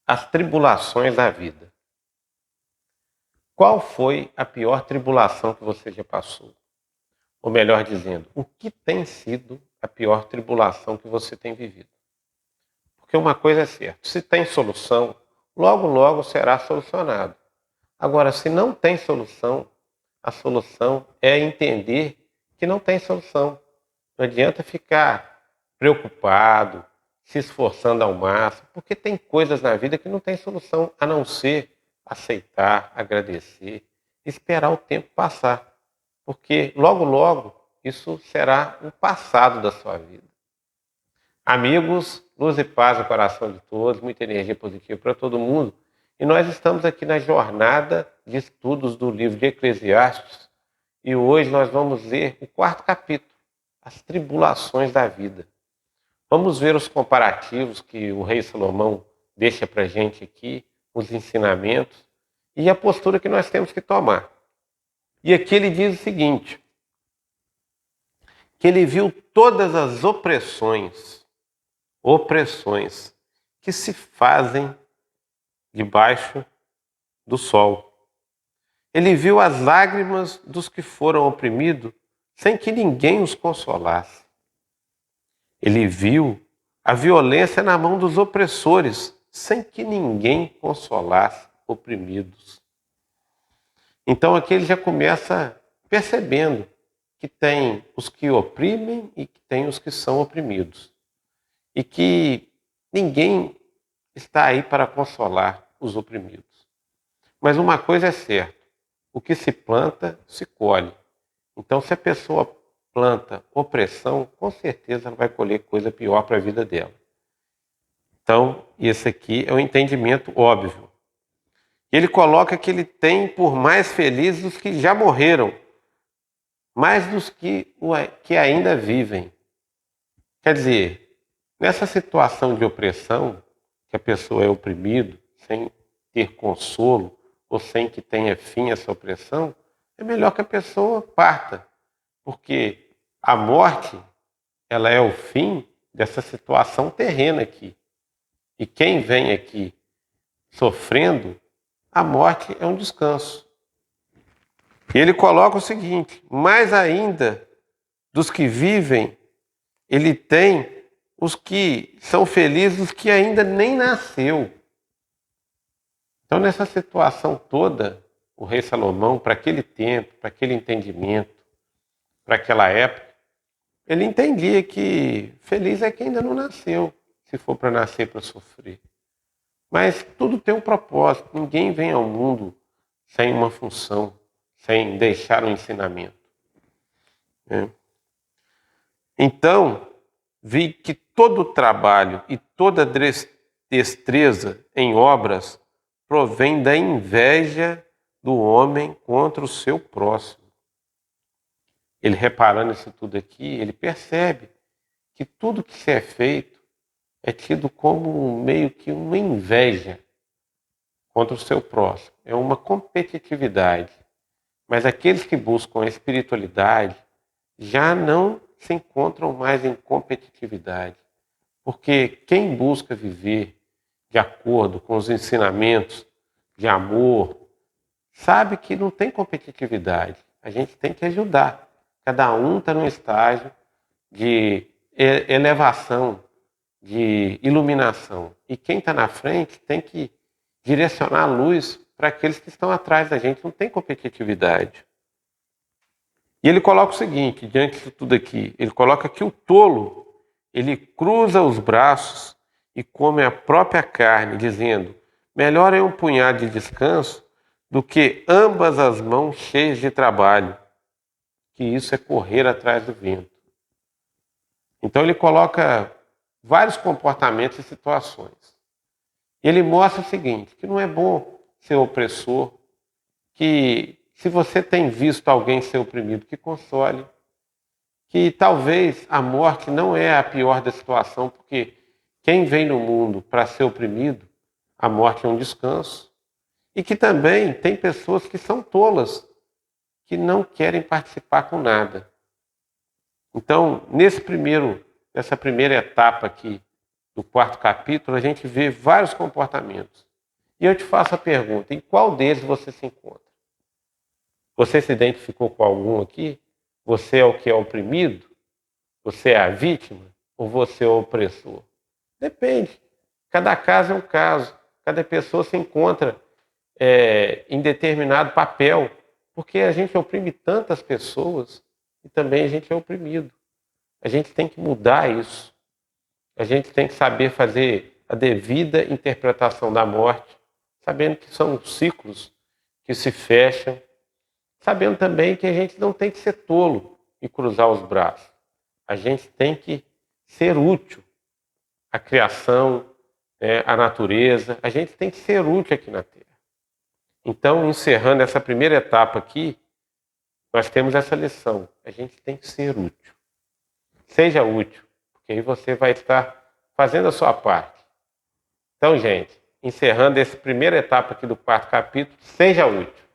As tribulações da vida. Qual foi a pior tribulação que você já passou? Ou melhor dizendo, o que tem sido a pior tribulação que você tem vivido? Porque uma coisa é certa, se tem solução, logo logo será solucionado. Agora, se não tem solução, a solução é entender que não tem solução. Não adianta ficar preocupado, se esforçando ao máximo, porque tem coisas na vida que não tem solução a não ser aceitar, agradecer, esperar o tempo passar. Porque logo, logo, isso será um passado da sua vida. Amigos, luz e paz no coração de todos, muita energia positiva para todo mundo. E nós estamos aqui na jornada de estudos do livro de Eclesiastes. E hoje nós vamos ler o 4º capítulo, as tribulações da vida. Vamos ver os comparativos que o rei Salomão deixa para a gente aqui, os ensinamentos e a postura que nós temos que tomar. E aqui ele diz o seguinte, que ele viu todas as opressões que se fazem debaixo do sol. Ele viu as lágrimas dos que foram oprimidos sem que ninguém os consolasse. Ele viu a violência na mão dos opressores sem que ninguém consolasse oprimidos. Então aqui ele já começa percebendo que tem os que oprimem e que tem os que são oprimidos. E que ninguém está aí para consolar os oprimidos. Mas uma coisa é certa, o que se planta, se colhe. Então se a pessoa planta opressão, com certeza ela vai colher coisa pior para a vida dela. Então, esse aqui é um entendimento óbvio. Ele coloca que ele tem por mais felizes os que já morreram, mais dos que ainda vivem. Quer dizer, nessa situação de opressão, que a pessoa é oprimida, sem ter consolo, ou sem que tenha fim essa opressão, é melhor que a pessoa parta. Porque a morte, ela é o fim dessa situação terrena aqui. E quem vem aqui sofrendo, a morte é um descanso. E ele coloca o seguinte, mais ainda dos que vivem, ele tem os que são felizes, os que ainda nem nasceu. Então, nessa situação toda, o rei Salomão, para aquele tempo, para aquele entendimento, para aquela época, ele entendia que feliz é quem ainda não nasceu, se for para nascer para sofrer. Mas tudo tem um propósito, ninguém vem ao mundo sem uma função, sem deixar um ensinamento. Então, vi que todo trabalho e toda destreza em obras provém da inveja do homem contra o seu próximo. Ele reparando isso tudo aqui, ele percebe que tudo que se é feito é tido como meio que uma inveja contra o seu próximo. É uma competitividade. Mas aqueles que buscam a espiritualidade já não se encontram mais em competitividade. Porque quem busca viver de acordo com os ensinamentos de amor, sabe que não tem competitividade. A gente tem que ajudar. Cada um está num estágio de elevação, de iluminação. E quem está na frente tem que direcionar a luz para aqueles que estão atrás da gente. Não tem competitividade. E ele coloca o seguinte, diante de tudo aqui, ele coloca que o tolo, ele cruza os braços e come a própria carne, dizendo, melhor é um punhado de descanso do que ambas as mãos cheias de trabalho, que isso é correr atrás do vento. Então ele coloca vários comportamentos e situações. Ele mostra o seguinte, que não é bom ser opressor, que se você tem visto alguém ser oprimido, que console, que talvez a morte não é a pior da situação, porque quem vem no mundo para ser oprimido, a morte é um descanso, e que também tem pessoas que são tolas, que não querem participar com nada. Então, nessa primeira etapa aqui do quarto capítulo, a gente vê vários comportamentos. E eu te faço a pergunta, em qual deles você se encontra? Você se identificou com algum aqui? Você é o que é oprimido? Você é a vítima? Ou você é o opressor? Depende. Cada caso é um caso. Cada pessoa se encontra em determinado papel, porque a gente oprime tantas pessoas e também a gente é oprimido. A gente tem que mudar isso. A gente tem que saber fazer a devida interpretação da morte, sabendo que são ciclos que se fecham, sabendo também que a gente não tem que ser tolo e cruzar os braços. A gente tem que ser útil à criação, à natureza. A gente tem que ser útil aqui na Terra. Então, encerrando essa primeira etapa aqui, nós temos essa lição. A gente tem que ser útil. Seja útil, porque aí você vai estar fazendo a sua parte. Então, gente, encerrando essa primeira etapa aqui do quarto capítulo, seja útil.